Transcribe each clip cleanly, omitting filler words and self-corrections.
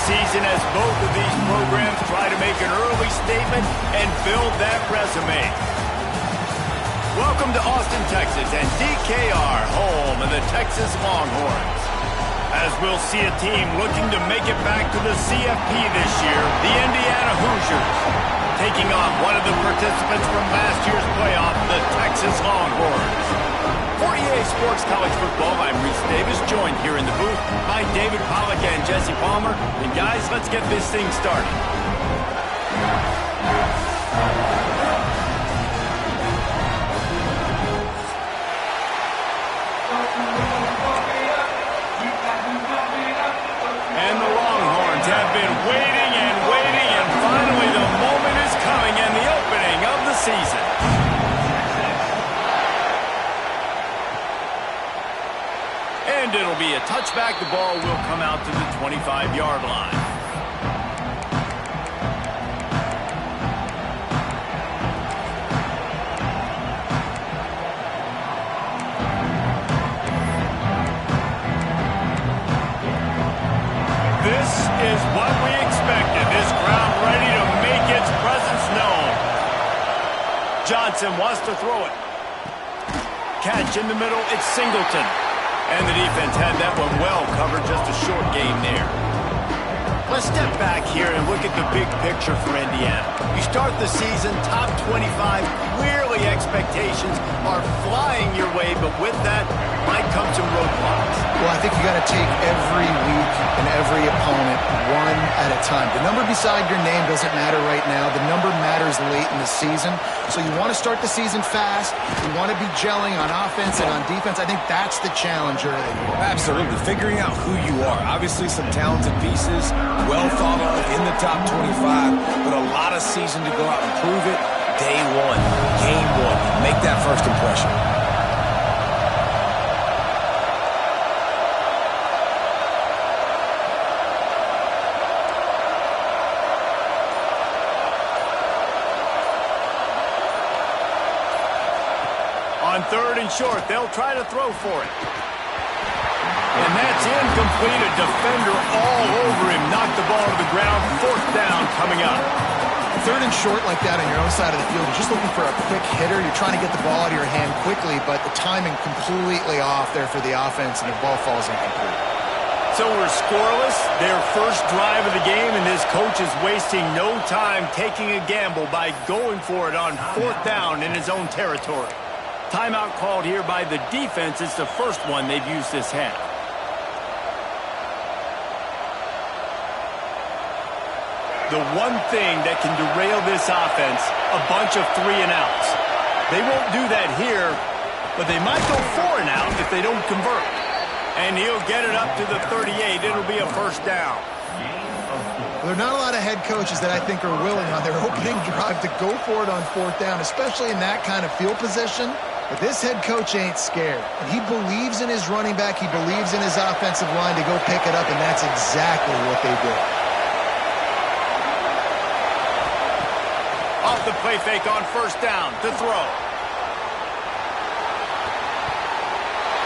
season as both of these programs try to make an early statement and build that resume. Welcome to Austin, Texas, and DKR, home of the Texas Longhorns. As we'll see a team looking to make it back to the CFP this year, the Indiana Hoosiers, taking on one of the participants from last year's playoff, the Texas Longhorns. For EA Sports College Football, I'm Reese Davis, joined here in the booth by David Pollack and Jesse Palmer. And guys, let's get this thing started. And the Longhorns have been waiting and waiting, and finally the moment is coming and the opening of the season. And it'll be a touchback. The ball will come out to the 25-yard line. This is what we expected. This crowd ready to make its presence known. Johnson wants to throw it. Catch in the middle. It's Singleton. And the defense had that one well covered, just a short game there. Let's step back here and look at the big picture for Indiana. You start the season top 25, clearly expectations are flying your way, but with that might come some roadblocks. Well, I think you got to take every week and every opponent one at a time. The number beside your name doesn't matter right now. The number matters late in the season. So you want to start the season fast. You want to be gelling on offense and on defense. I think that's the challenge early. Absolutely. Figuring out who you are. Obviously some talented pieces, well thought of in the top 25, but a lot of season to go out and prove it. Day one, game one. Make that first impression. On third and short, they'll try to throw for it. And that's incomplete. A defender all over him. Knocked the ball to the ground. Fourth down coming up. Third and short like that on your own side of the field, you're just looking for a quick hitter. You're trying to get the ball out of your hand quickly, but the timing completely off there for the offense, and the ball falls incomplete. So we're scoreless. Their first drive of the game, and this coach is wasting no time taking a gamble by going for it on fourth down in his own territory. Timeout called here by the defense. It's the first one they've used this half. The one thing that can derail this offense, a bunch of 3-and-outs. They won't do that here, but they might go 4-and-out if they don't convert. And he'll get it up to the 38. It'll be a first down. Well, there are not a lot of head coaches that I think are willing on their opening drive to go for it on fourth down, especially in that kind of field position. But this head coach ain't scared. And he believes in his running back. He believes in his offensive line to go pick it up, and that's exactly what they did. Off the play fake on first down to throw.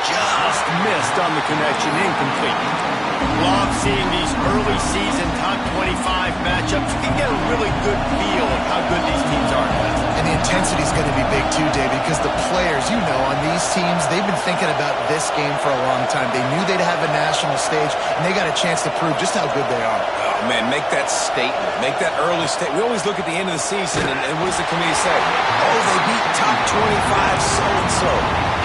Just missed on the connection, incomplete. Love seeing these early season top 25 matchups. You can get a really good feel of how good these teams are. And the intensity is going to be big too, David, because the players, you know, on these teams, they've been thinking about this game for a long time. They knew they'd have a national stage, and they got a chance to prove just how good they are. Oh, man, make that statement. Make that early statement. We always look at the end of the season, and what does the committee say? Oh, they beat top 25 so-and-so.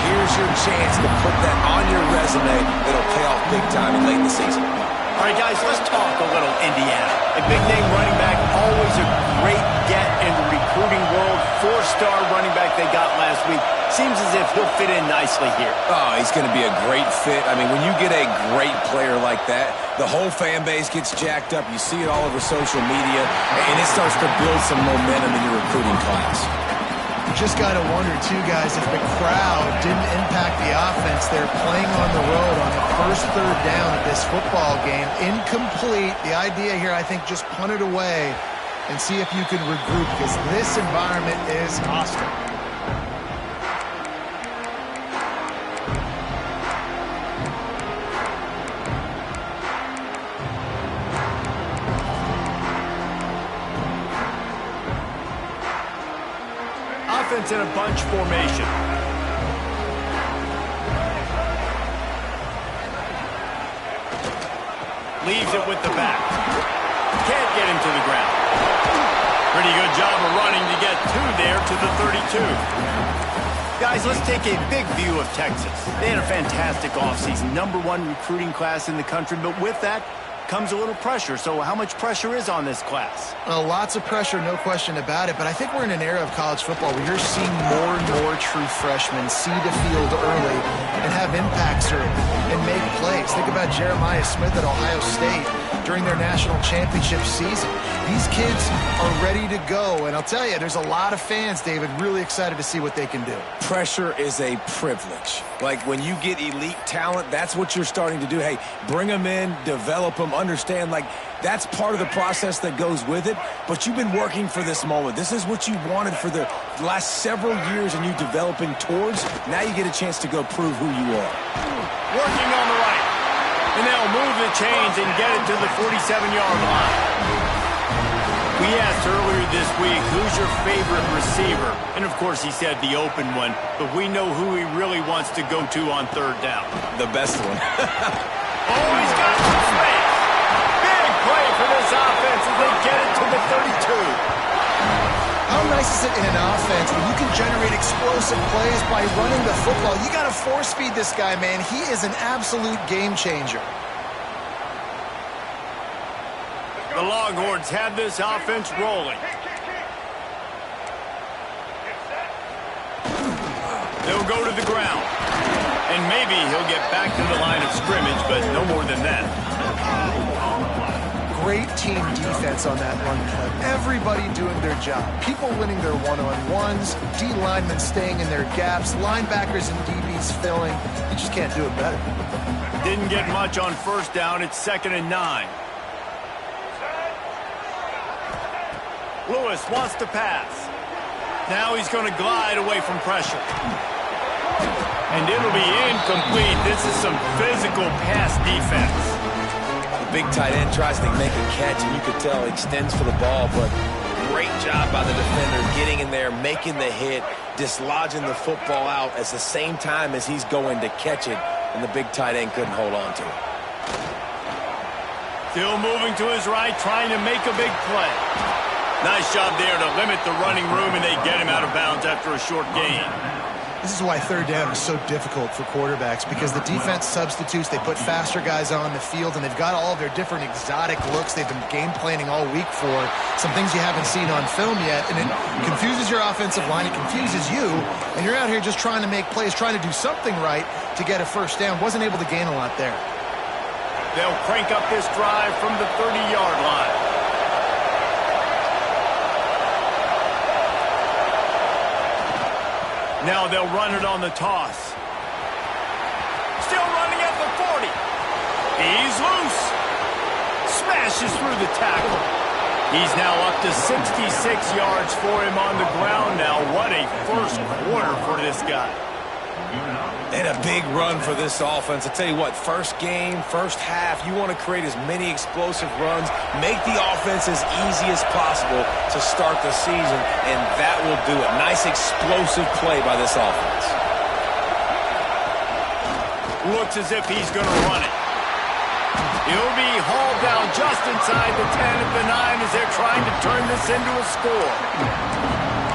Here's your chance to put that on your resume that'll pay off big time and late in the season. All right, guys, let's talk a little Indiana. A big-name running back, always a great get in the recruiting world. Four-star running back they got last week. Seems as if he'll fit in nicely here. Oh, he's going to be a great fit. I mean, when you get a great player like that, the whole fan base gets jacked up. You see it all over social media, and it starts to build some momentum in your recruiting class. You just got to wonder, too, guys, if the crowd didn't impact the offense. They're playing on the road on the first third down of this football game. Incomplete. The idea here, I think, just punt it away and see if you can regroup, because this environment is hostile. offense in a bunch formation. Leaves it with the back. Can't get him to the ground. Pretty good job of running to get there to the 32. Guys, let's take a big view of Texas. They had a fantastic offseason, #1 recruiting class in the country, but with that comes a little pressure. So how much pressure is on this class? Lots of pressure, no question about it. But I think we're in an era of college football where you're seeing more and more true freshmen see the field early and have impacts early and make plays. Think about Jeremiah Smith at Ohio State during their national championship season. These kids are ready to go. And I'll tell you, there's a lot of fans, David, really excited to see what they can do. Pressure is a privilege. Like when you get elite talent, that's what you're starting to do. Hey, bring them in, develop them, understand, like that's part of the process that goes with it. But you've been working for this moment. This is what you wanted for the last several years, and you developing towards. Now you get a chance to go prove who you are. Working on the right. And they'll move the chains and get it to the 47-yard line. We asked earlier this week, who's your favorite receiver? And, of course, he said the open one, but we know who he really wants to go to on third down. The best one. Oh, he's got some space. Big play for this offense as they get it to the 32. How nice is it in an offense when you can generate explosive plays by running the football? You got to force feed this guy, man. He is an absolute game changer. The Longhorns have this offense rolling. They'll go to the ground. And maybe he'll get back to the line of scrimmage, but no more than that. Great team defense on that run play. Everybody doing their job. People winning their one-on-ones, D linemen staying in their gaps, linebackers and DBs filling. You just can't do it better. Didn't get much on first down. It's 2nd and 9. Lewis wants to pass. Now he's going to glide away from pressure. And it'll be incomplete. This is some physical pass defense. Big tight end tries to make a catch, and you could tell he extends for the ball, but great job by the defender getting in there, making the hit, dislodging the football out at the same time as he's going to catch it, and the big tight end couldn't hold on to it. Still moving to his right, trying to make a big play. Nice job there to limit the running room, and they get him out of bounds after a short gain. This is why third down is so difficult for quarterbacks, because the defense substitutes, they put faster guys on the field, and they've got all of their different exotic looks they've been game planning all week for, some things you haven't seen on film yet, and it confuses your offensive line, it confuses you, and you're out here just trying to make plays, trying to do something right to get a first down. Wasn't able to gain a lot there. They'll crank up this drive from the 30-yard line. Now they'll run it on the toss. Still running at the 40. He's loose. Smashes through the tackle. He's now up to 66 yards for him on the ground now. What a first quarter for this guy. And a big run for this offense. I tell you what, first game, first half, you want to create as many explosive runs, make the offense as easy as possible to start the season, and that will do it. Nice explosive play by this offense. Looks as if he's going to run it. He'll be hauled down just inside the 10 at the 9 as they're trying to turn this into a score.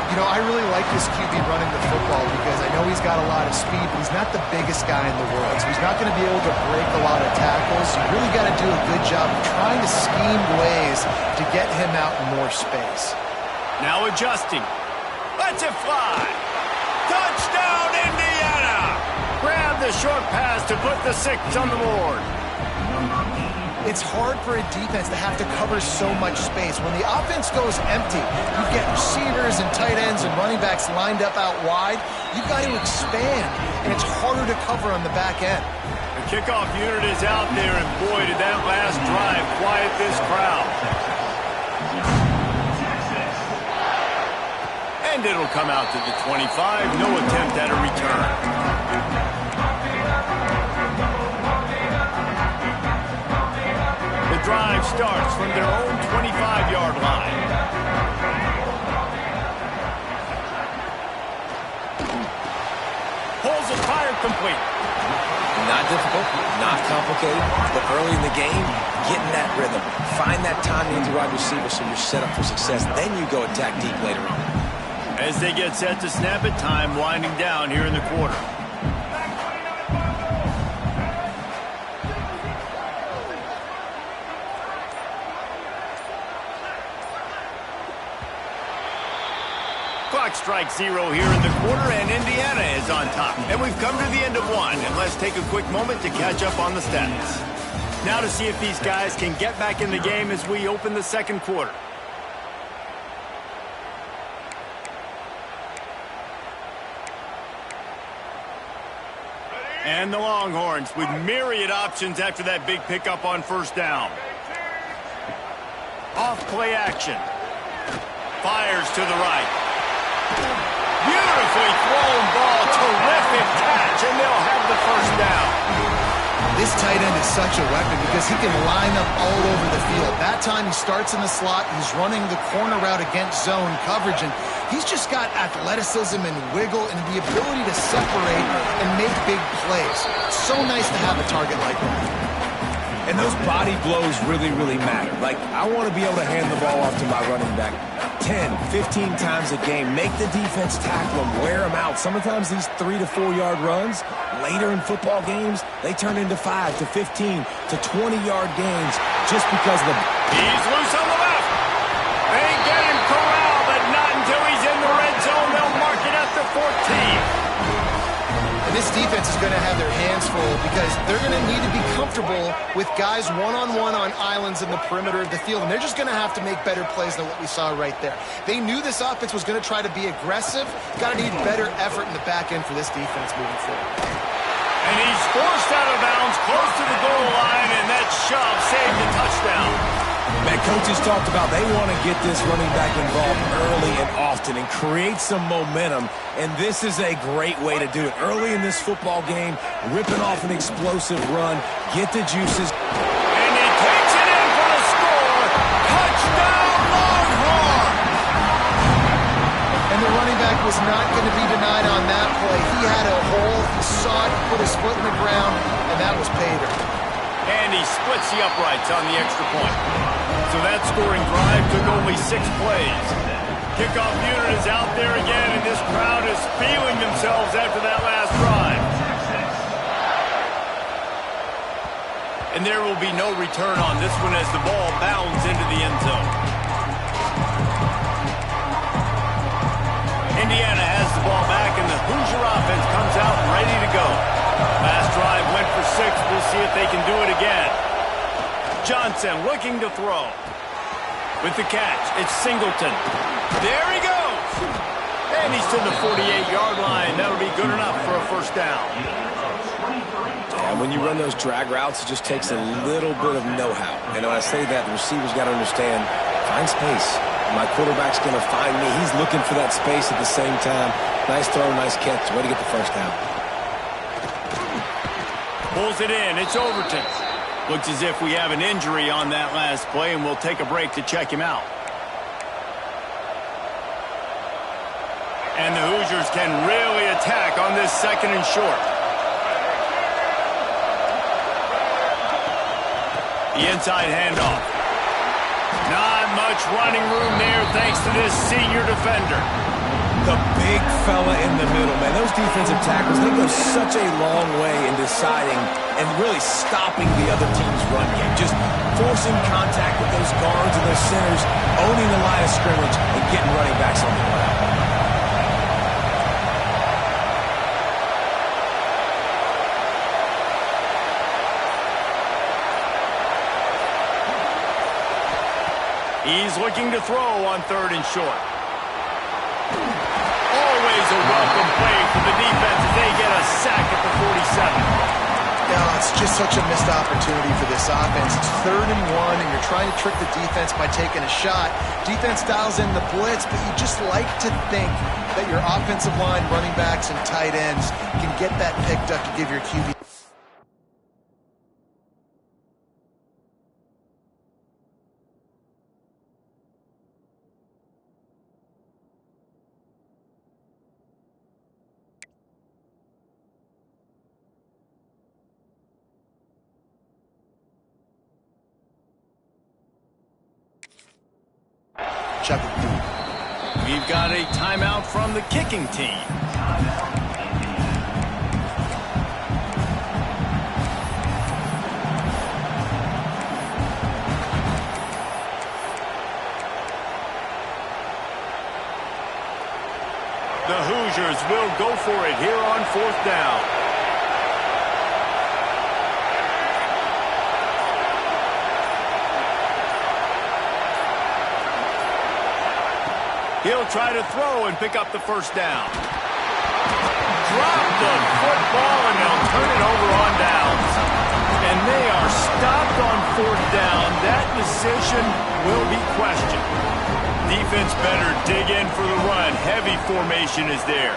You know, I really like this QB running the football because I know he's got a lot of speed, but he's not the biggest guy in the world. So he's not going to be able to break a lot of tackles. You really got to do a good job of trying to scheme ways to get him out in more space. Now adjusting. Lets it fly. Touchdown, Indiana! Grab the short pass to put the 6 on the board. It's hard for a defense to have to cover so much space. When the offense goes empty, you get receivers and tight ends and running backs lined up out wide. You've got to expand, and it's harder to cover on the back end. The kickoff unit is out there, and boy, did that last drive quiet this crowd. And it'll come out to the 25. No attempt at a return. Drive starts from their own 25-yard line. difficult, not complicated, but early in the game, get in that rhythm. Find that timing with your wide receiver so you're set up for success. Then you go attack deep later on. As they get set to snap it, time winding down here in the quarter. Clock strikes 0 here in the quarter, and Indiana is on top. And we've come to the end of one, and let's take a quick moment to catch up on the stats. Now to see if these guys can get back in the game as we open the second quarter. And the Longhorns with myriad options after that big pickup on first down. Off play action. Fires to the right. Beautifully thrown ball. Terrific catch, and they'll have the first down. This tight end is such a weapon because he can line up all over the field. That time he starts in the slot. He's running the corner route against zone coverage, and he's just got athleticism and wiggle and the ability to separate and make big plays. It's so nice to have a target like that. And those body blows really, really matter. Like, I want to be able to hand the ball off to my running back 10, 15 times a game. Make the defense tackle them, wear them out. Sometimes these 3 to 4 yard runs, later in football games, they turn into 5 to 15 to 20 yard gains just because of the... He's loose on the left. They get him corralled, but not until he's in the red zone. They'll mark it at the 14. And this defense is going to have their hands full because they're going to need to be comfortable with guys one-on-one on islands in the perimeter of the field, and they're just going to have to make better plays than what we saw right there. They knew this offense was going to try to be aggressive. Got to need better effort in the back end for this defense moving forward. And he's forced out of bounds close to the goal line, and that shove saved the touchdown. Man, coaches talked about they want to get this running back involved early and often and create some momentum, and this is a great way to do it. Early in this football game, ripping off an explosive run, get the juices. And he takes it in for the score. Touchdown, Longhorn! And the running back was not going to be denied on that play. He had a hole, he saw it, he put his foot in the ground, and that was pay dirt. And he splits the uprights on the extra point. So that scoring drive took only 6 plays. Kickoff unit is out there again, and this crowd is feeling themselves after that last drive. And there will be no return on this one as the ball bounds into the end zone. Indiana has the ball back, and the Hoosier offense comes out ready to go. Last drive went for 6. We'll see if they can do it again. Johnson looking to throw. With the catch, it's Singleton. There he goes! And he's to the 48-yard line. That'll be good enough for a first down. And when you run those drag routes, it just takes a little bit of know-how. And when I say that, the receiver's got to understand, find space. My quarterback's going to find me. He's looking for that space at the same time. Nice throw, nice catch. Way to get the first down. Pulls it in. It's Overton. Looks as if we have an injury on that last play, and we'll take a break to check him out. And the Hoosiers can really attack on this second and short. The inside handoff. Not much running room there thanks to this senior defender. The big fella in the middle, man. Those defensive tackles, they go such a long way in deciding and really stopping the other team's run game. Just forcing contact with those guards and those centers, owning the line of scrimmage, and getting running backs on the ground. He's looking to throw on 3rd and short. Always a welcome play for the defense as they get a sack at the 47. Yeah, it's just such a missed opportunity for this offense. It's 3rd and 1, and you're trying to trick the defense by taking a shot. Defense dials in the blitz, but you just like to think that your offensive line, running backs, and tight ends can get that picked up to give your QB. check with Pete. We've got a timeout from the kicking team. The Hoosiers will go for it here on 4th down. He'll try to throw and pick up the first down. Drop the football, and they'll turn it over on downs. And they are stopped on 4th down. That decision will be questioned. Defense better dig in for the run. Heavy formation is there.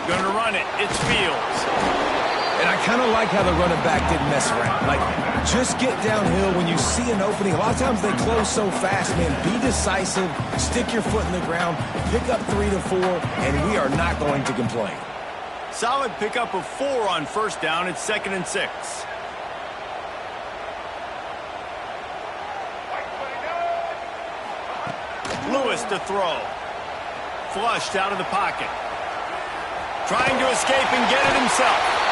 Gonna run it. It's Fields. And I kind of like how the running back didn't mess around. Like, just get downhill when you see an opening. A lot of times they close so fast, man. Be decisive, stick your foot in the ground, pick up 3 to 4, and we are not going to complain. Solid pickup of 4 on 1st down. It's 2nd and 6. Lewis to throw. Flushed out of the pocket. Trying to escape and get it himself.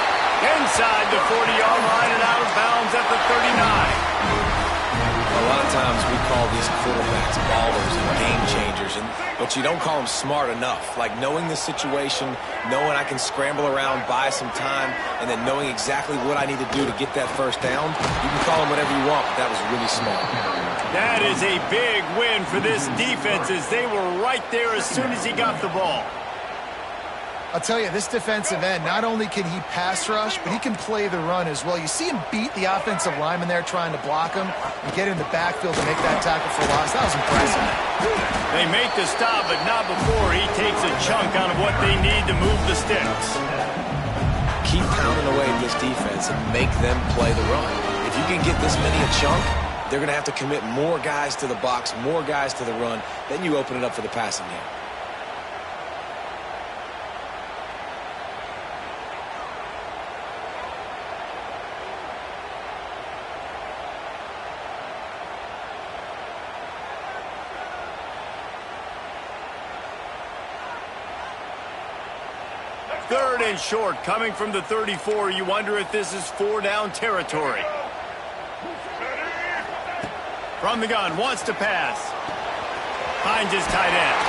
Inside the 40-yard line and out of bounds at the 39. A lot of times we call these quarterbacks ballers and game changers, but you don't call them smart enough. Like knowing the situation, knowing I can scramble around, buy some time, and then knowing exactly what I need to do to get that first down. You can call them whatever you want, but that was really smart. That is a big win for this defense as they were right there as soon as he got the ball. I'll tell you, this defensive end, not only can he pass rush, but he can play the run as well. You see him beat the offensive lineman there trying to block him and get in the backfield to make that tackle for loss. That was impressive. They make the stop, but not before he takes a chunk out of what they need to move the sticks. Keep pounding away at this defense and make them play the run. If you can get this many a chunk, they're going to have to commit more guys to the box, more guys to the run. Then you open it up for the passing game. Third and short, coming from the 34. You wonder if this is 4-down territory. From the gun, wants to pass. Finds his tight end.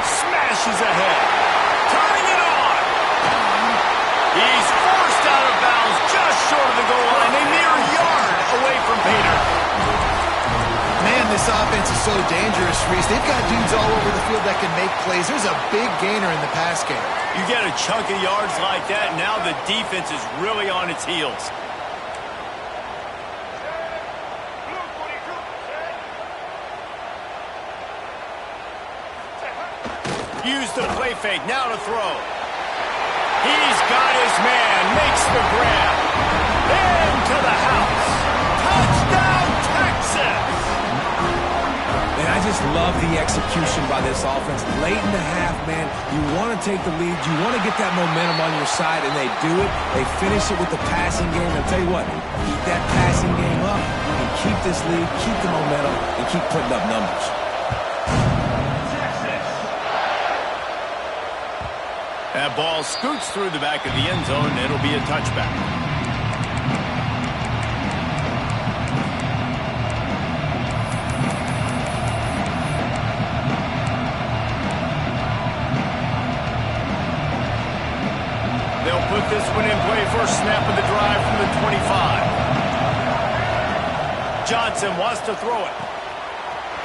Smashes ahead. Turning it on. He's forced out of bounds just short of the goal line. A mere yard away from Pater. Man, this offense is so dangerous, Reese. They've got dudes all over the field that can make plays. There's a big gainer in the pass game. You get a chunk of yards like that, now the defense is really on its heels. Use the play fake, now to throw. He's got his man, makes the grab. Into the house. Touchdown, Texas! And I just love the execution by this offense. Late in the half, man, you want to take the lead. You want to get that momentum on your side, and they do it. They finish it with the passing game. I'll tell you what, keep that passing game up. You can keep this lead, keep the momentum, and keep putting up numbers. That ball scoots through the back of the end zone, and it'll be a touchback. They'll put this one in play first snap of the drive from the 25. Johnson wants to throw it.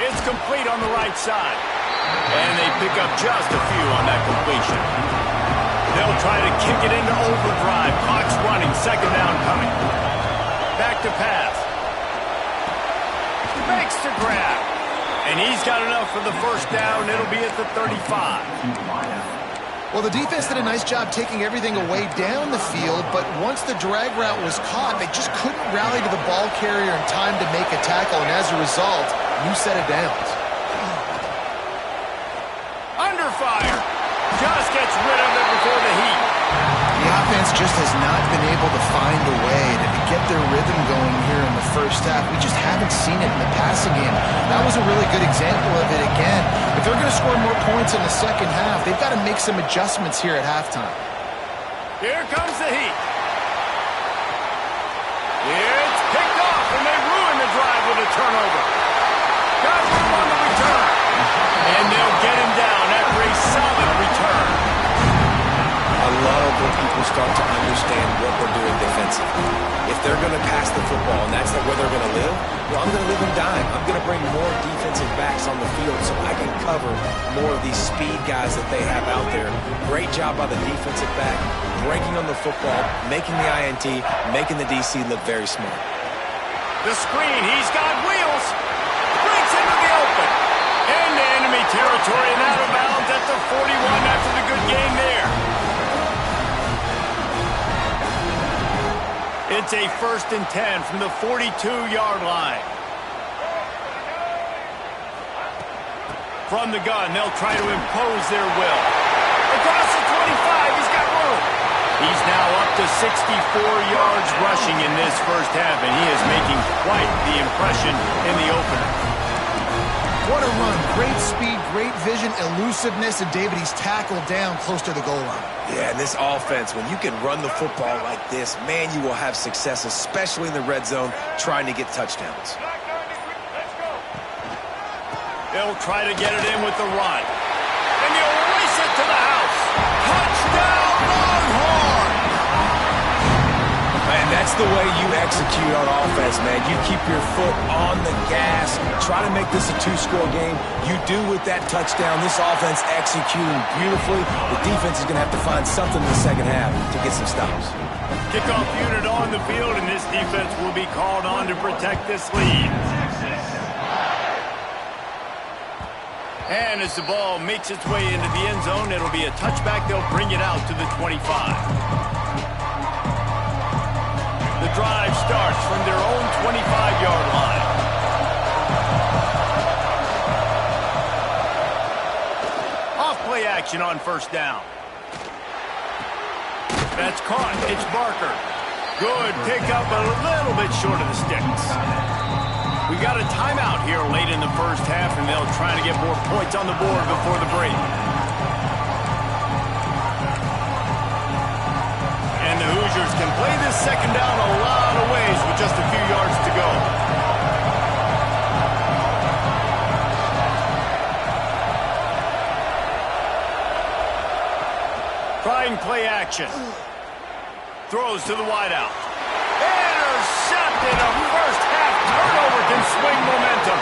It's complete on the right side. And they pick up just a few on that completion. They'll try to kick it into overdrive. Clock's running. 2nd down coming. Back to pass. Makes the grab. And he's got enough for the first down. It'll be at the 35. Well, the defense did a nice job taking everything away down the field, but once the drag route was caught, they just couldn't rally to the ball carrier in time to make a tackle, and as a result, new set of downs. Under fire. Just gets rid of it before the heat. The offense just has not been able to find a way to get their rhythm going here in the first half. We just haven't seen it in the passing game. That was a really good example of it again. If they're going to score more points in the second half, they've got to make some adjustments here at halftime. Here comes the heat. It's picked off, and they ruin the drive with a turnover. Got room on the return. And they'll get him down after a solid return. I love when people start to understand what we're doing defensively. If they're going to pass the football and that's where they're going to live, well, I'm going to live and die. I'm going to bring more defensive backs on the field so I can cover more of these speed guys that they have out there. Great job by the defensive back, breaking on the football, making the INT, making the DC look very smart. The screen, he's got wheels. Breaks into the open. Into enemy territory and out of bounds at the 41 after the good game there. It's a 1st and 10 from the 42-yard line. From the gun, they'll try to impose their will. Across the 25, he's got room. He's now up to 64 yards rushing in this first half, and he is making quite the impression in the opener. What a run. Great speed, great vision, elusiveness, and David, he's tackled down close to the goal line. Yeah, and this offense, when you can run the football like this, man, you will have success, especially in the red zone, trying to get touchdowns. They'll try to get it in with the run. And they'll race it to the house. Touchdown, Longhorn! Man, that's the way you execute on offense, man. You keep your foot on the gas. Try to make this a 2-score game. You do with that touchdown. This offense executing beautifully. The defense is going to have to find something in the second half to get some stops. Kickoff unit on the field, and this defense will be called on to protect this lead. And as the ball makes its way into the end zone, it'll be a touchback. They'll bring it out to the 25. The drive starts from their own 25-yard line. Off-play action on 1st down. That's caught. It's Barker. Good pickup, but a little bit short of the sticks. We got a timeout here late in the first half, and they'll try to get more points on the board before the break. And the Hoosiers can play this second down a lot of ways with just a few yards to go. Trying play action. Throws to the wideout. Intercepted. A first half turnover can swing momentum.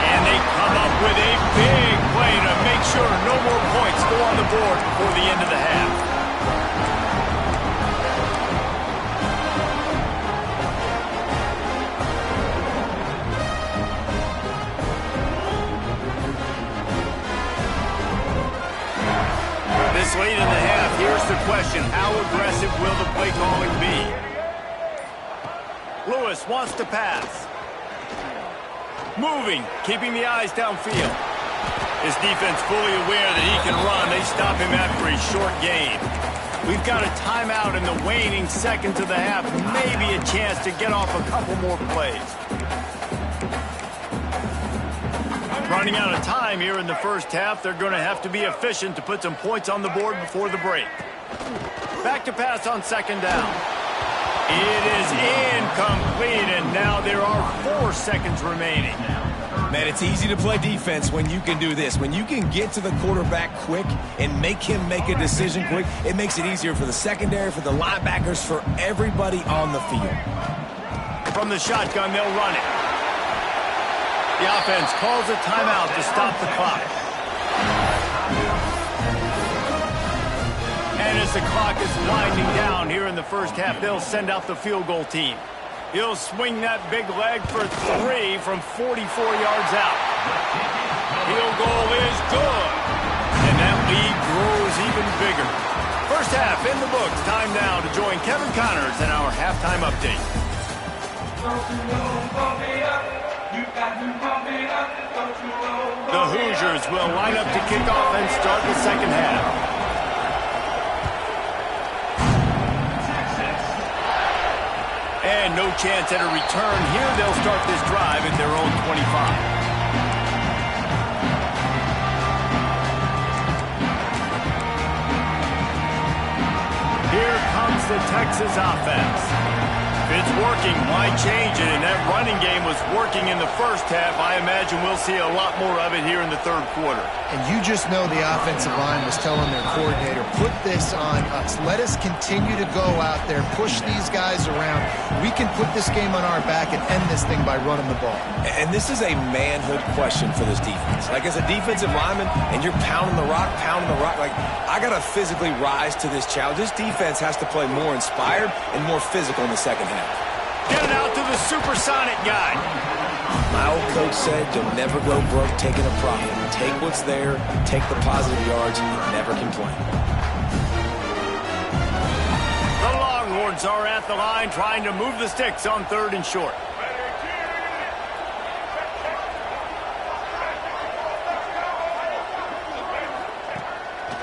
And they come up with a big play to make sure no more points go on the board before the end of the half. This late in the half, here's the question. How aggressive will the play calling be? Lewis wants to pass. Moving, keeping the eyes downfield. His defense fully aware that he can run. They stop him after a short gain. We've got a timeout in the waning seconds of the half. Maybe a chance to get off a couple more plays. Running out of time here in the first half. They're going to have to be efficient to put some points on the board before the break. Back to pass on 2nd down. It is incomplete, and now there are 4 seconds remaining. Man, it's easy to play defense when you can do this. When you can get to the quarterback quick and make him make a decision quick, it makes it easier for the secondary, for the linebackers, for everybody on the field. From the shotgun, they'll run it. The offense calls a timeout to stop the clock. And as the clock is winding down here in the first half, they'll send out the field goal team. He'll swing that big leg for 3 from 44 yards out. Field goal is good. And that lead grows even bigger. First half in the books. Time now to join Kevin Connors in our halftime update. The Hoosiers will line up to kick off and start the second half. And no chance at a return here. They'll start this drive at their own 25. Texas offense. If it's working, why change it? And that running game was working in the first half. I imagine we'll see a lot more of it here in the third quarter. And you just know the offensive line was telling their coordinator, put this on us. Let us continue to go out there, push these guys around. We can put this game on our back and end this thing by running the ball. And this is a manhood question for this defense. Like, as a defensive lineman, and you're pounding the rock, like, I got to physically rise to this challenge. This defense has to play more inspired and more physical in the second half. Get it out to the supersonic guy. My old coach said, you'll never go broke taking a profit. Take what's there, take the positive yards, and never complain. The Longhorns are at the line trying to move the sticks on 3rd and short.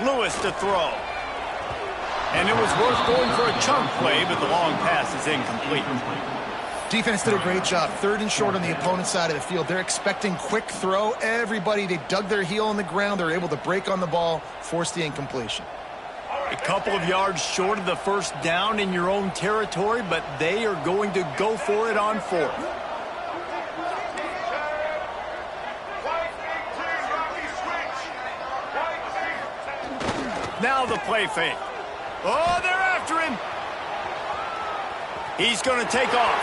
Lewis to throw. And it was worth going for a chunk play, but the long pass is incomplete. Defense did a great job. 3rd and short on the opponent's side of the field. They're expecting quick throw. Everybody, they dug their heel on the ground. They're able to break on the ball, force the incompletion. A couple of yards short of the first down in your own territory, but they are going to go for it on 4th. Now the play fake. Oh, they're after him. He's going to take off.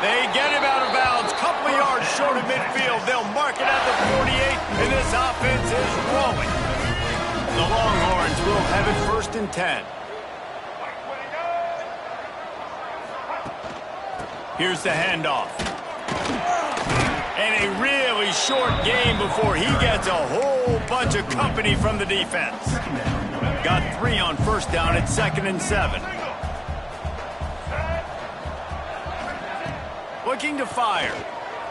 They get him out of bounds. Couple of yards short of midfield. They'll mark it at the 48, and this offense is rolling. The Longhorns will have it 1st and 10. Here's the handoff. And a really short game before he gets a whole bunch of company from the defense. Got 3 on 1st down at 2nd and 7. Looking to fire.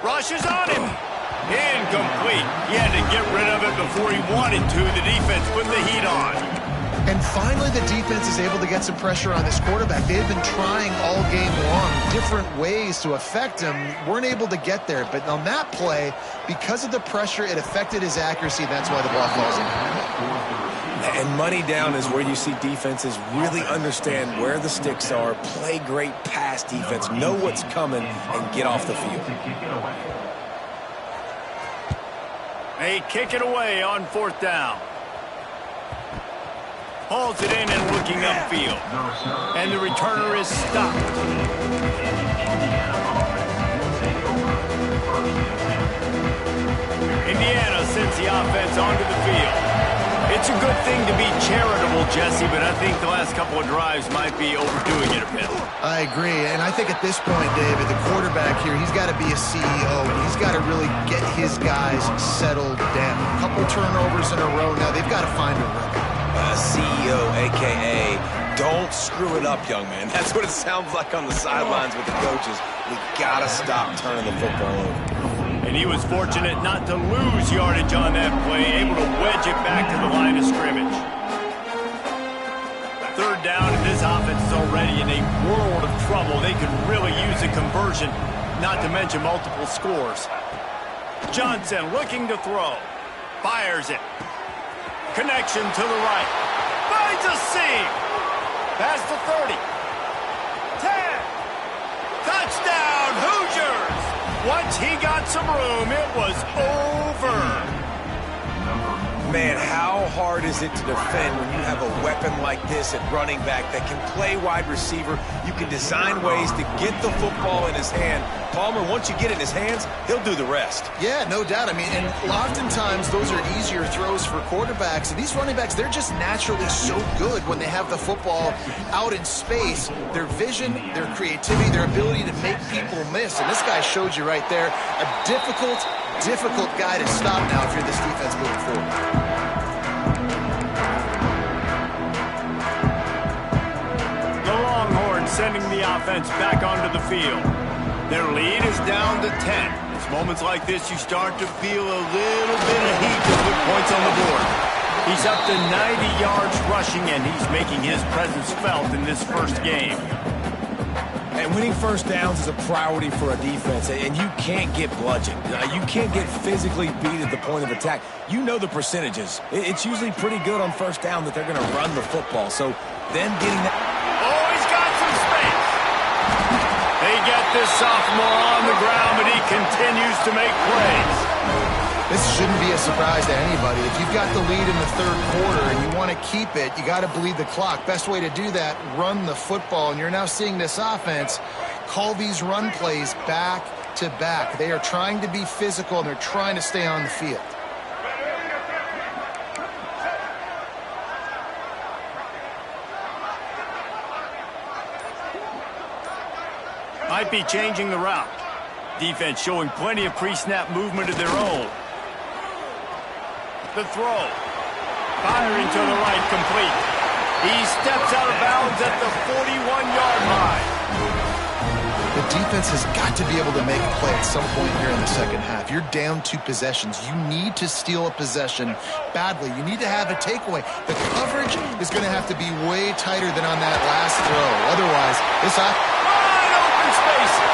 Rushes on him. Incomplete. He had to get rid of it before he wanted to. The defense put the heat on. And finally, the defense is able to get some pressure on this quarterback. They've been trying all game long different ways to affect him. Weren't able to get there. But on that play, because of the pressure, it affected his accuracy. That's why the ball falls in. And money down is where you see defenses really understand where the sticks are, play great pass defense, know what's coming, and get off the field. They kick it away on 4th down. Hauls it in and looking upfield. And the returner is stopped. Indiana sends the offense onto the field. It's a good thing to be charitable, Jesse, but I think the last couple of drives might be overdoing it a bit. I agree, and I think at this point, David, the quarterback here, he's got to be a CEO, and he's got to really get his guys settled down. A couple turnovers in a row now. They've got to find a rhythm. CEO, a.k.a. don't screw it up, young man. That's what it sounds like on the sidelines with the coaches. We got to stop turning the football over. And he was fortunate not to lose yardage on that play, able to wedge it back to the line of scrimmage. 3rd down, and this offense is already in a world of trouble. They could really use a conversion, not to mention multiple scores. Johnson looking to throw. Fires it. Connection to the right. Finds a seam. Past the 30. 10. Touchdown, Hoosiers! Once he got some room, it was over. Man, how hard is it to defend when you have a weapon like this at running back that can play wide receiver? You can design ways to get the football in his hand. Palmer, once you get it in his hands, he'll do the rest. Yeah, no doubt. I mean, and oftentimes those are easier throws for quarterbacks. And these running backs, they're just naturally so good when they have the football out in space. Their vision, their creativity, their ability to make people miss. And this guy showed you right there, a difficult guy to stop now if you're this defense moving forward. The Longhorns sending the offense back onto the field. Their lead is down to 10. It's moments like this you start to feel a little bit of heat to put points on the board. He's up to 90 yards rushing, and he's making his presence felt in this first game. And winning first downs is a priority for a defense, and you can't get bludgeoned. You can't get physically beat at the point of attack. You know the percentages. It's usually pretty good on first down that they're going to run the football. So them getting that... Oh, he's this sophomore on the ground, but he continues to make plays. This shouldn't be a surprise to anybody. If you've got the lead in the third quarter and you want to keep it, you got to bleed the clock. Best way to do that, run the football. And you're now seeing this offense call these run plays back to back. They are trying to be physical, and they're trying to stay on the field. Might be changing the route. Defense showing plenty of pre-snap movement of their own. The throw. Firing to the right, complete. He steps out of bounds at the 41-yard line. The defense has got to be able to make a play at some point here in the second half. You're down 2 possessions. You need to steal a possession badly. You need to have a takeaway. The coverage is going to have to be way tighter than on that last throw. Otherwise, this wide open spaces.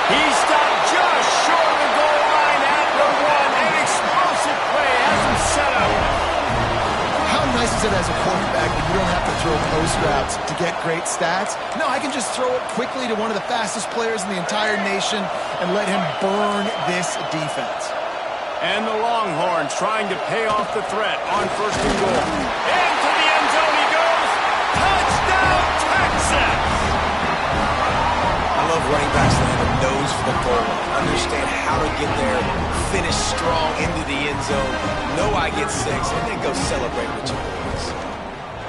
He stopped just short of the goal line at the 1. An explosive play has him set up. How nice is it as a quarterback that you don't have to throw post routes to get great stats? No, I can just throw it quickly to one of the fastest players in the entire nation and let him burn this defense. And the Longhorns trying to pay off the threat on 1st and goal. Into the end zone he goes. Touchdown, Texas! I love running backs that have a nose for the goal. Understand how to get there, finish strong into the end zone, know I get 6, and then go celebrate with your boys.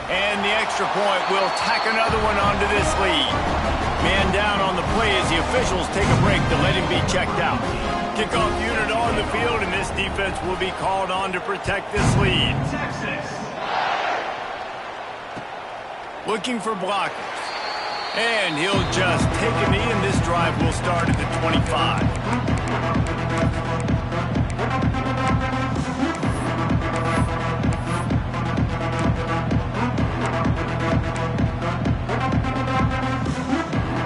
And the extra point will tack another one onto this lead. Man down on the play as the officials take a break to let him be checked out. Kickoff unit on the field, and this defense will be called on to protect this lead. Looking for blockers. And he'll just take a knee, and this drive will start at the 25.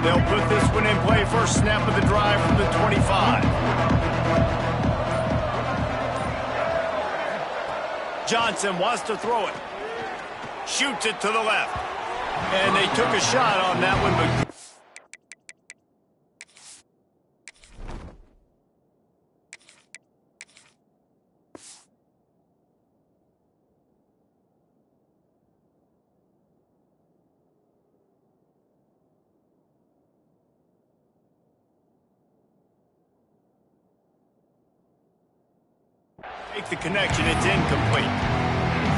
They'll put this one in play. First snap of the drive from the 25. Johnson wants to throw it. Shoots it to the left. And they took a shot on that one, but make the connection. It's incomplete.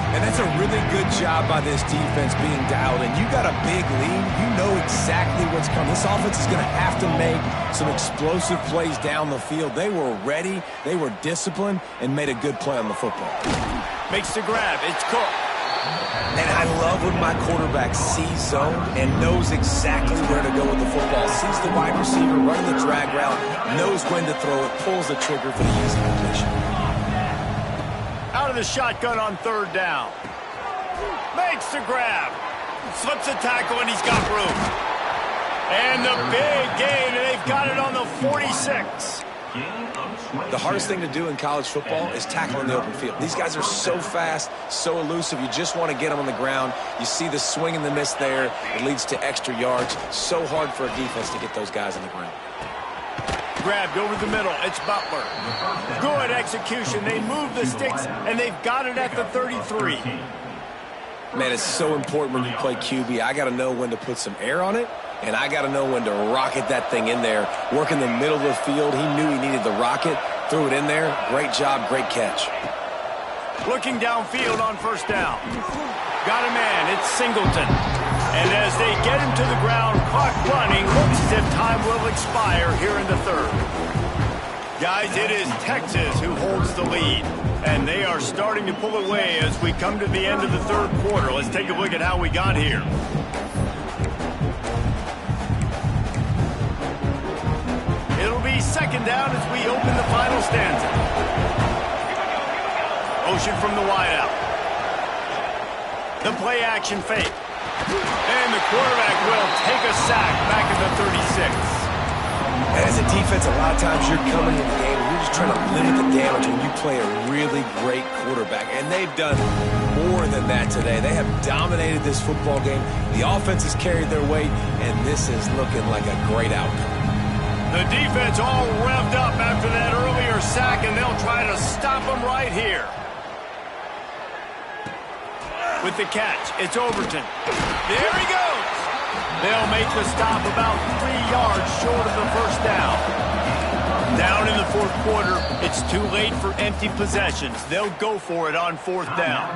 And that's a really good job by this defense being dialed in. You got a big lead. You know exactly what's coming. This offense is going to have to make some explosive plays down the field. They were ready. They were disciplined and made a good play on the football. Makes the grab. It's Cook. And I love when my quarterback sees zone and knows exactly where to go with the football. Sees the wide receiver running the drag route, knows when to throw it, pulls the trigger for the easy completion. Out of the shotgun on 3rd down. Makes the grab. Slips a tackle, and he's got room. And the big gain, and they've got it on the 46. The hardest thing to do in college football is tackle in the open field. These guys are so fast, so elusive. You just want to get them on the ground. You see the swing and the miss there. It leads to extra yards. So hard for a defense to get those guys on the ground. Grabbed over the middle. It's Butler. Good execution. They move the sticks, and they've got it at the 33. Man, it's so important when you play QB. I got to know when to put some air on it, and I got to know when to rocket that thing in there. Work in the middle of the field. He knew he needed the rocket. Threw it in there. Great job. Great catch. Looking downfield on 1st down. Got a man. It's Singleton. And as they get him to the ground, clock running, looks as if time will expire here in the 3rd. Guys, it is Texas who holds the lead, and they are starting to pull away as we come to the end of the 3rd quarter. Let's take a look at how we got here. It'll be 2nd down as we open the final stanza. Motion from the wideout. The play action fake. And the quarterback will take a sack back at the 36. And as a defense, a lot of times you're coming in the game and you're just trying to limit the damage when you play a really great quarterback. And they've done more than that today. They have dominated this football game. The offense has carried their weight, and this is looking like a great outcome. The defense all revved up after that earlier sack, and they'll try to stop him right here. With the catch, it's Overton. There he goes. They'll make the stop about 3 yards short of the first down. Down in the fourth quarter, it's too late for empty possessions. They'll go for it on fourth down.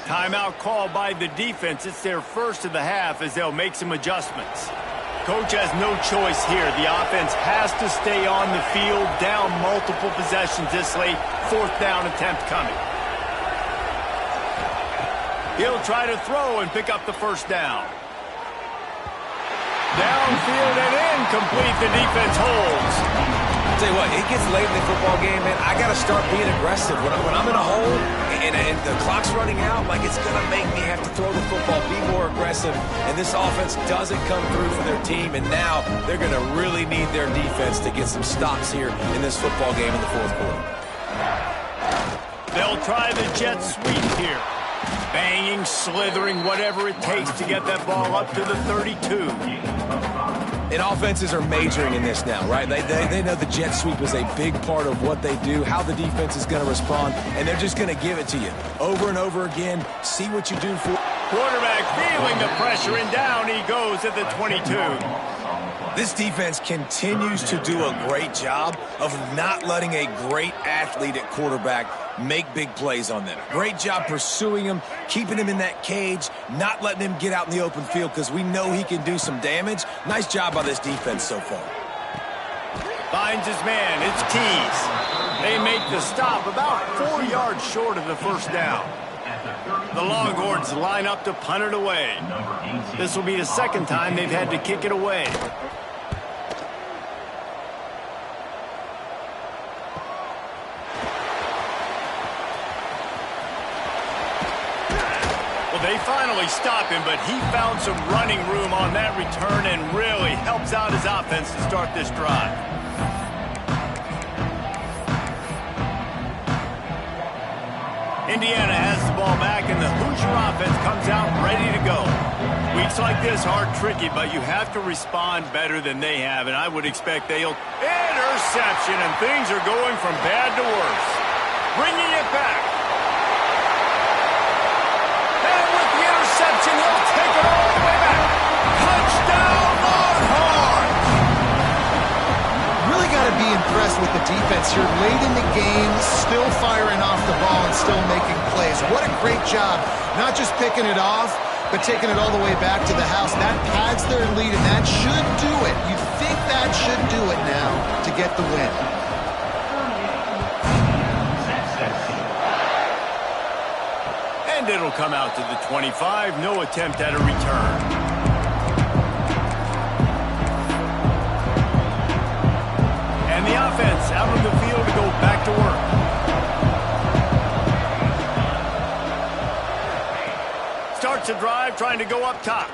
Timeout called by the defense. It's their first of the half as they'll make some adjustments. Coach has no choice here. The offense has to stay on the field, down multiple possessions this late. Fourth down attempt coming. He'll try to throw and pick up the first down. Downfield and incomplete. The defense holds. I'll tell you what, it gets late in the football game, man. I got to start being aggressive. When I'm in a hole and the clock's running out, like it's going to make me have to throw the football, be more aggressive. And this offense doesn't come through for their team, and now they're going to really need their defense to get some stops here in this football game in the fourth quarter. They'll try the jet sweep here. Banging, slithering, whatever it takes to get that ball up to the 32. And offenses are majoring in this now, right? They know the jet sweep is a big part of what they do, how the defense is going to respond, and they're just going to give it to you over and over again. See what you do for. Quarterback feeling the pressure, and down he goes at the 22. This defense continues to do a great job of not letting a great athlete at quarterback make big plays on them. Great job pursuing him, keeping him in that cage, not letting him get out in the open field because we know he can do some damage. Nice job by this defense so far. Finds his man. It's Tees. They make the stop about 4 yards short of the first down. The Longhorns line up to punt it away. This will be the second time they've had to kick it away. They finally stop him, but he found some running room on that return and really helps out his offense to start this drive. Indiana has the ball back, and the Hoosier offense comes out ready to go. Weeks like this are tricky, but you have to respond better than they have, and I would expect they'll... Interception, and things are going from bad to worse. Bringing it back. He'll take it all the way back. Touchdown, Longhorns! Really got to be impressed with the defense here. Late in the game, still firing off the ball and still making plays. What a great job. Not just picking it off, but taking it all the way back to the house. That pads their lead, and that should do it. You think that should do it now to get the win. It'll come out to the 25. No attempt at a return. And the offense out on the field to go back to work. Starts a drive trying to go up top.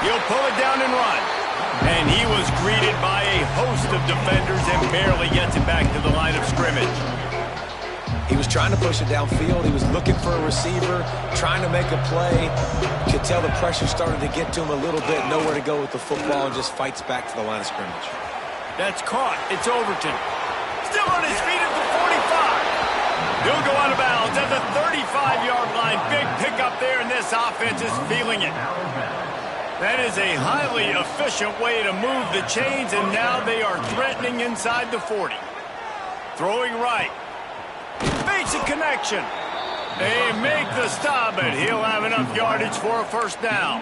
He'll pull it down and run. And he was greeted by a host of defenders and barely gets it back to the line of scrimmage. He was trying to push it downfield. He was looking for a receiver, trying to make a play. You could tell the pressure started to get to him a little bit. Nowhere to go with the football, and just fights back to the line of scrimmage. That's caught. It's Overton. Still on his feet at the 45. He'll go out of bounds at the 35-yard line. Big pickup there, and this offense is feeling it. That is a highly efficient way to move the chains, and now they are threatening inside the 40. Throwing right. Makes a connection. They make the stop, but he'll have enough yardage for a first down.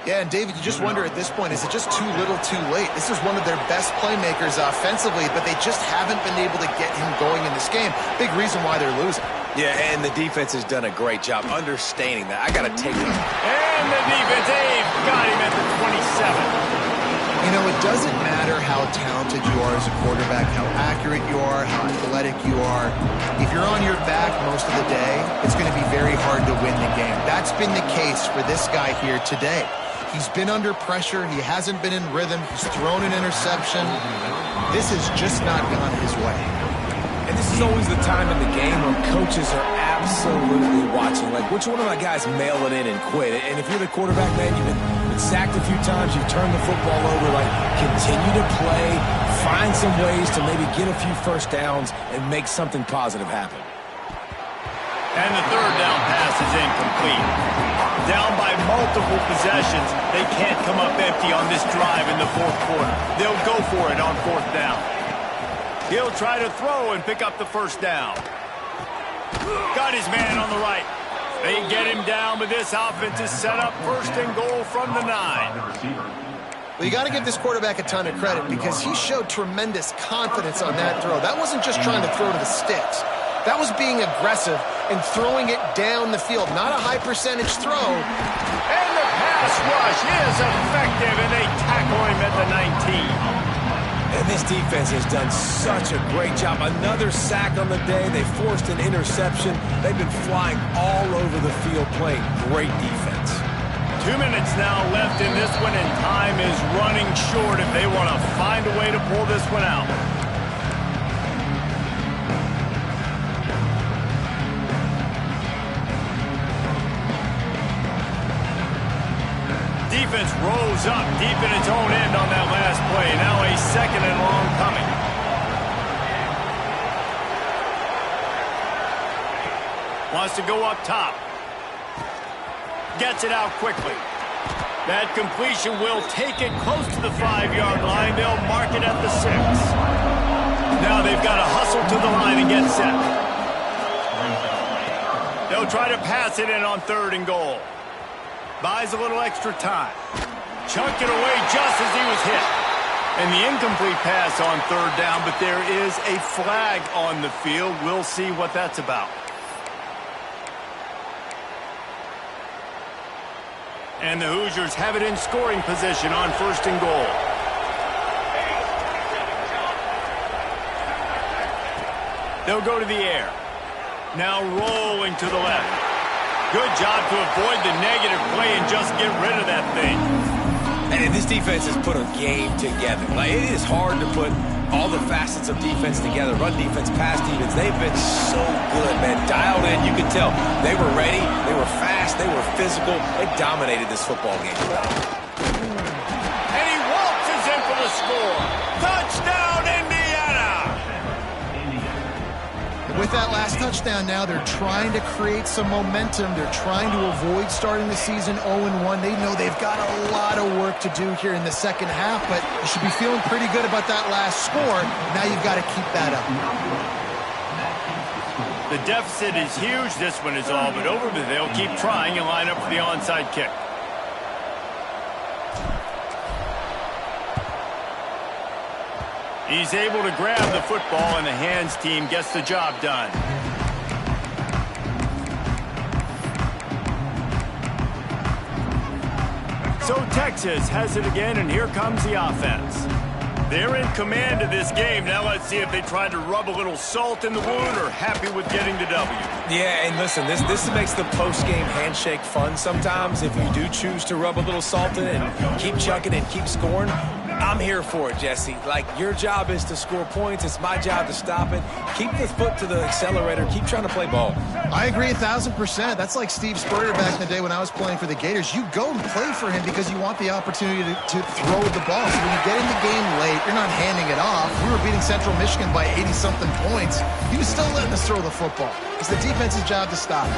Yeah, and David, you just wonder at this point, is it just too little too late? This is one of their best playmakers offensively, but they just haven't been able to get him going in this game. Big reason why they're losing. Yeah, and the defense has done a great job understanding that. I got to take it. And the defense, they've got him at the 27. You know, it doesn't matter how talented you are as a quarterback, how accurate you are, how athletic you are. If you're on your back most of the day, it's going to be very hard to win the game. That's been the case for this guy here today. He's been under pressure. He hasn't been in rhythm. He's thrown an interception. This has just not gone his way. And this is always the time in the game when coaches are absolutely watching. Like, which one of my guys mail it in and quit? And if you're the quarterback, man, you've been been sacked a few times. You've turned the football over. Like, continue to play. Find some ways to maybe get a few first downs and make something positive happen. And the third down pass is incomplete. Down by multiple possessions. They can't come up empty on this drive in the fourth quarter. They'll go for it on fourth down. He'll try to throw and pick up the first down. Got his man on the right. They get him down, but this offense is set up first and goal from the 9. Well, you got to give this quarterback a ton of credit because he showed tremendous confidence on that throw. That wasn't just trying to throw to the sticks. That was being aggressive and throwing it down the field. Not a high-percentage throw. And the pass rush is effective, and they tackle him at the 19. And this defense has done such a great job. Another sack on the day. They forced an interception. They've been flying all over the field playing great defense. 2 minutes now left in this one, and time is running short if they want to find a way to pull this one out. Defense rolls up deep in its own end on that last play. Now a second and long coming. Wants to go up top. Gets it out quickly. That completion will take it close to the 5-yard line. They'll mark it at the 6. Now they've got to hustle to the line and get set. They'll try to pass it in on 3rd and goal. Buys a little extra time. Chunked it away just as he was hit. And the incomplete pass on 3rd down, but there is a flag on the field. We'll see what that's about. And the Hoosiers have it in scoring position on 1st and goal. They'll go to the air. Now rolling to the left. Good job to avoid the negative play and just get rid of that thing. And this defense has put a game together. Like, it is hard to put all the facets of defense together. Run defense, pass defense. They've been so good, man. Dialed in, you could tell. They were ready. They were fast. They were physical. They dominated this football game. And he waltzes in for the score. Touchdown, Indiana! With that last touchdown now, they're trying to create some momentum. They're trying to avoid starting the season 0-1. They know they've got a lot of work to do here in the second half, but you should be feeling pretty good about that last score. Now you've got to keep that up. The deficit is huge. This one is all but over, but they'll keep trying and line up for the onside kick. He's able to grab the football, and the hands team gets the job done. So Texas has it again, and here comes the offense. They're in command of this game. Now let's see if they try to rub a little salt in the wound or happy with getting the W. Yeah, and listen, this makes the post-game handshake fun sometimes. If you do choose to rub a little salt in it and keep chucking and keep scoring, I'm here for it, Jesse. Like, your job is to score points. It's my job to stop it. Keep the foot to the accelerator. Keep trying to play ball. I agree 1,000%. That's like Steve Spurrier back in the day when I was playing for the Gators. You go and play for him because you want the opportunity to throw the ball. So when you get in the game late, you're not handing it off. We were beating Central Michigan by 80-something points. He was still letting us throw the football. It's the defense's job to stop it.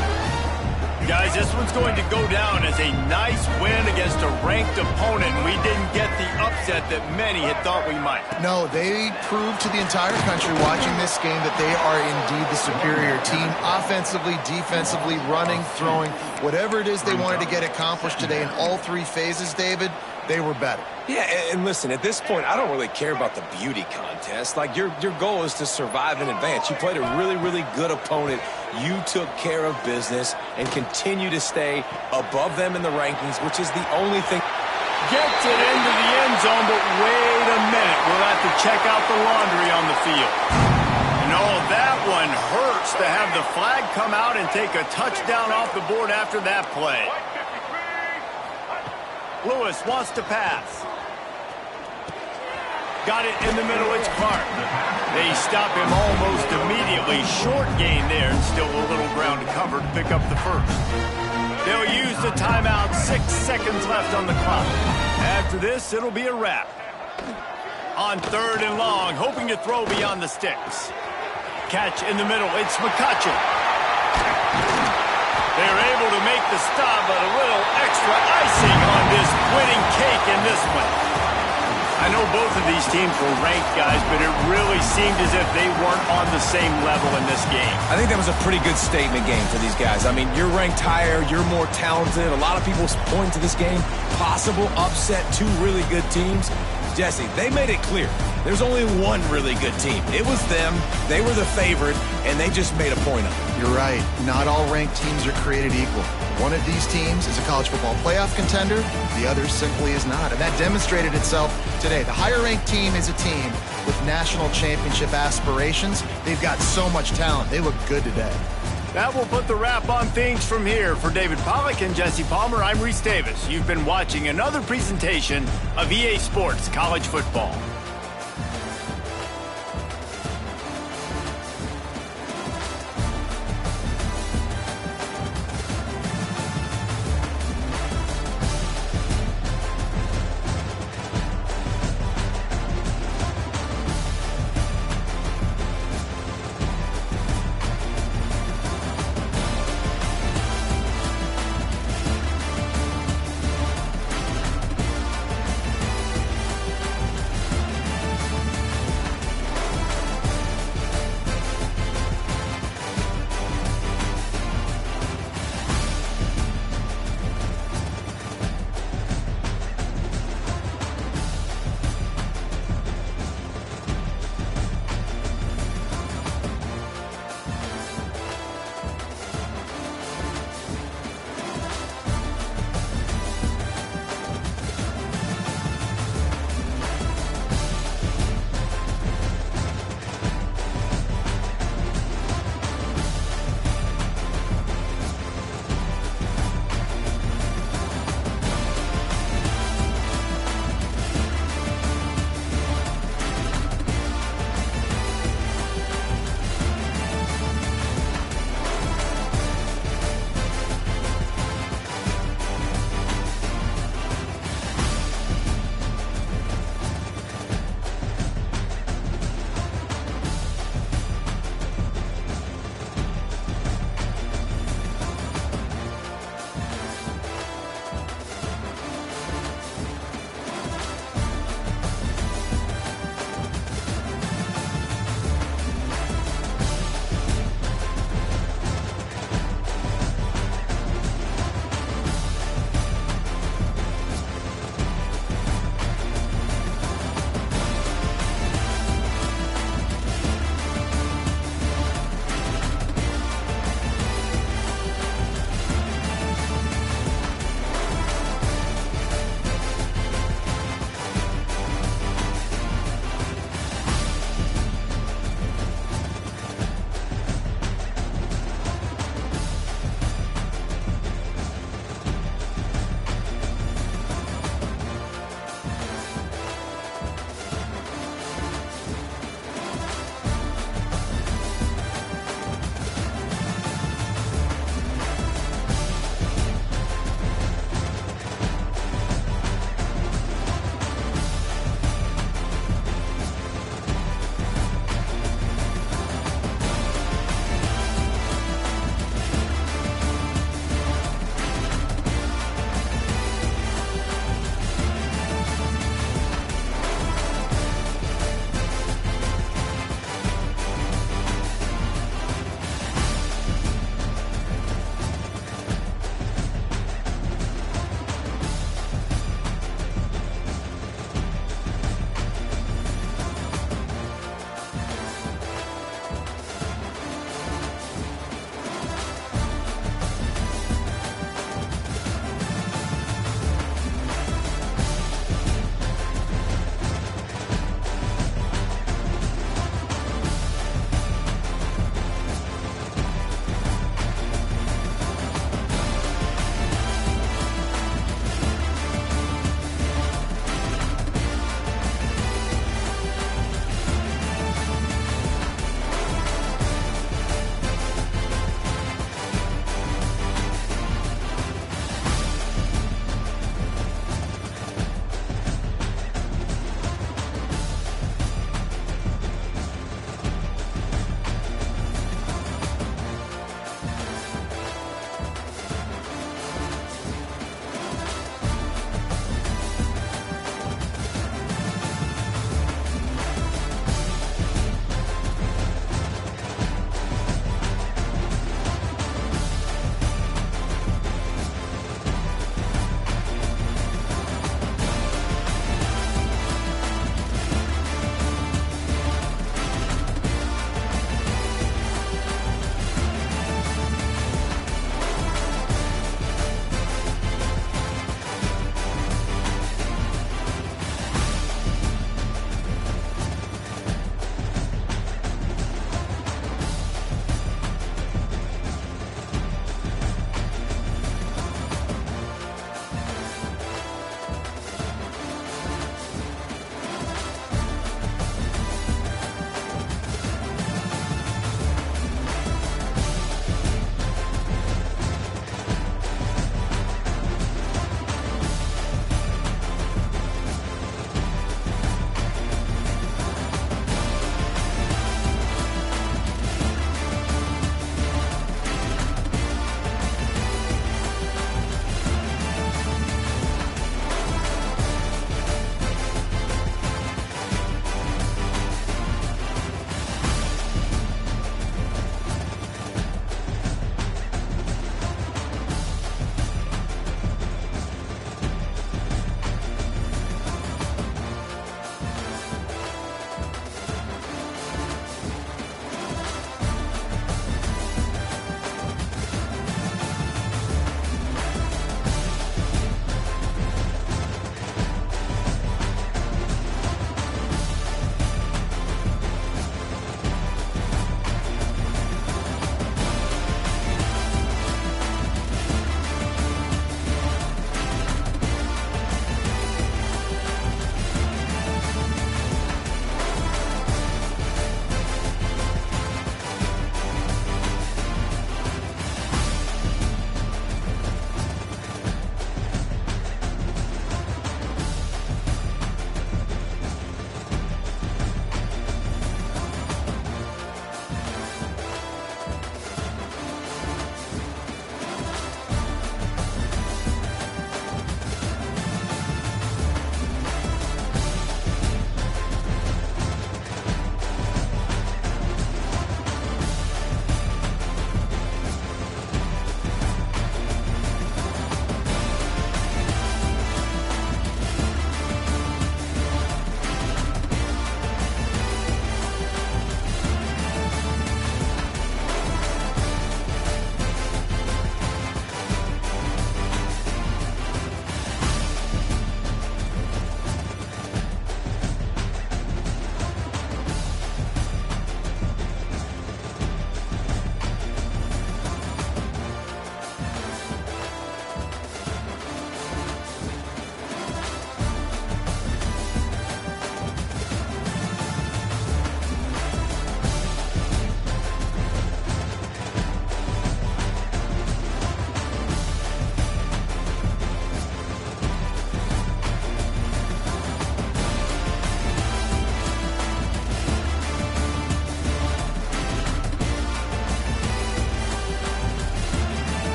Guys, this one's going to go down as a nice win against a ranked opponent. We didn't get the upset that many had thought we might. No, they proved to the entire country watching this game that they are indeed the superior team. Offensively, defensively, running, throwing, whatever it is they wanted to get accomplished today in all 3 phases, David, they were better. Yeah, and listen, at this point, I don't really care about the beauty contest. Like, your goal is to survive and advance. You played a really, really good opponent. You took care of business and continue to stay above them in the rankings, which is the only thing. Gets it into the end zone, but wait a minute. We'll have to check out the laundry on the field. And oh, that one hurts to have the flag come out and take a touchdown off the board after that play. Lewis wants to pass. Got it in the middle, it's Clark. They stop him almost immediately. Short gain there, and still a little ground to cover to pick up the first. They'll use the timeout. 6 seconds left on the clock. After this, it'll be a wrap. On 3rd and long, hoping to throw beyond the sticks. Catch in the middle. It's McCutcheon. They're able to make the stop, but a little extra icing on this winning cake in this one. I know both of these teams were ranked, guys, but it really seemed as if they weren't on the same level in this game. I think that was a pretty good statement game for these guys. I mean, you're ranked higher, you're more talented. A lot of people point to this game, possible upset, 2 really good teams. Jesse, they made it clear. There's only one really good team. It was them. They were the favorite, and they just made a point of it. You're right. Not all ranked teams are created equal. One of these teams is a college football playoff contender. The other simply is not. And that demonstrated itself today. The higher-ranked team is a team with national championship aspirations. They've got so much talent. They look good today. That will put the wrap on things from here. For David Pollack and Jesse Palmer, I'm Reese Davis. You've been watching another presentation of EA Sports College Football.